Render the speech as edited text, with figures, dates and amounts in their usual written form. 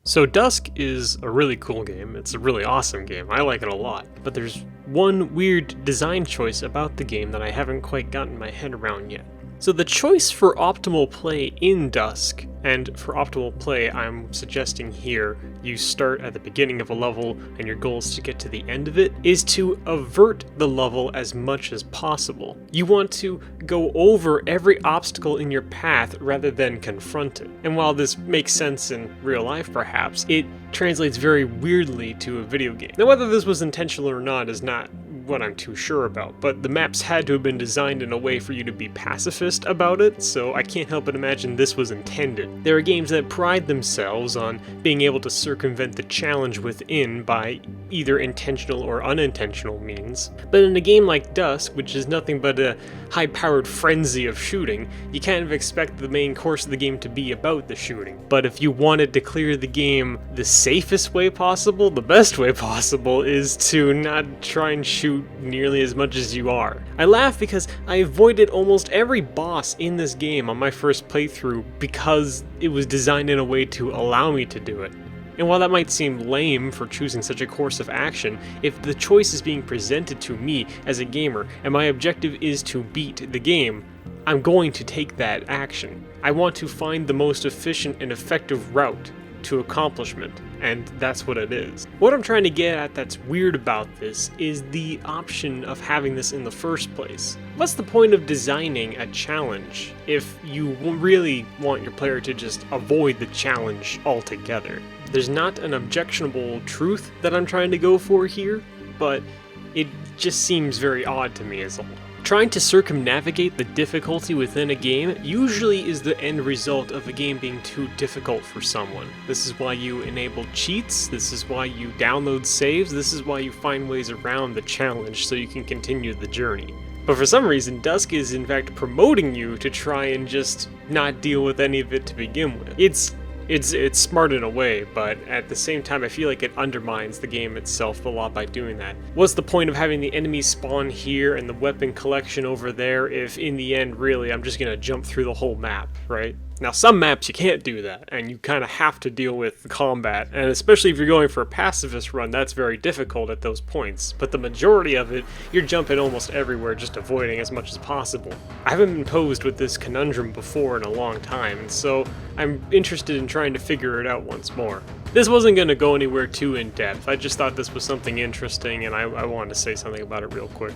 So Dusk is a really cool game. It's a really awesome game. I like it a lot. But there's one weird design choice about the game that I haven't quite gotten my head around yet. So the choice for optimal play in Dusk, and for optimal play I'm suggesting here you start at the beginning of a level and your goal is to get to the end of it, is to avert the level as much as possible. You want to go over every obstacle in your path rather than confront it. And while this makes sense in real life perhaps, it translates very weirdly to a video game. Now whether this was intentional or not is not what I'm too sure about, but the maps had to have been designed in a way for you to be pacifist about it, so I can't help but imagine this was intended. There are games that pride themselves on being able to circumvent the challenge within by either intentional or unintentional means, but in a game like Dusk, which is nothing but a high-powered frenzy of shooting, you kind of expect the main course of the game to be about the shooting. But if you wanted to clear the game the safest way possible, the best way possible, is to not try and shoot nearly as much as you are. I laugh because I avoided almost every boss in this game on my first playthrough because it was designed in a way to allow me to do it. And while that might seem lame for choosing such a course of action, if the choice is being presented to me as a gamer and my objective is to beat the game, I'm going to take that action. I want to find the most efficient and effective route to accomplishment, and that's what it is. What I'm trying to get at that's weird about this is the option of having this in the first place. What's the point of designing a challenge if you really want your player to just avoid the challenge altogether? There's not an objectionable truth that I'm trying to go for here, but it just seems very odd to me as a whole. Trying to circumnavigate the difficulty within a game usually is the end result of a game being too difficult for someone. This is why you enable cheats, this is why you download saves, this is why you find ways around the challenge so you can continue the journey. But for some reason, Dusk is in fact promoting you to try and just not deal with any of it to begin with. It's smart in a way, but at the same time I feel like it undermines the game itself a lot by doing that. What's the point of having the enemies spawn here and the weapon collection over there if in the end really I'm just gonna jump through the whole map, right? Now some maps you can't do that, and you kind of have to deal with combat, and especially if you're going for a pacifist run, that's very difficult at those points, but the majority of it, you're jumping almost everywhere just avoiding as much as possible. I haven't been posed with this conundrum before in a long time, and so I'm interested in trying to figure it out once more. This wasn't going to go anywhere too in-depth, I just thought this was something interesting and I wanted to say something about it real quick.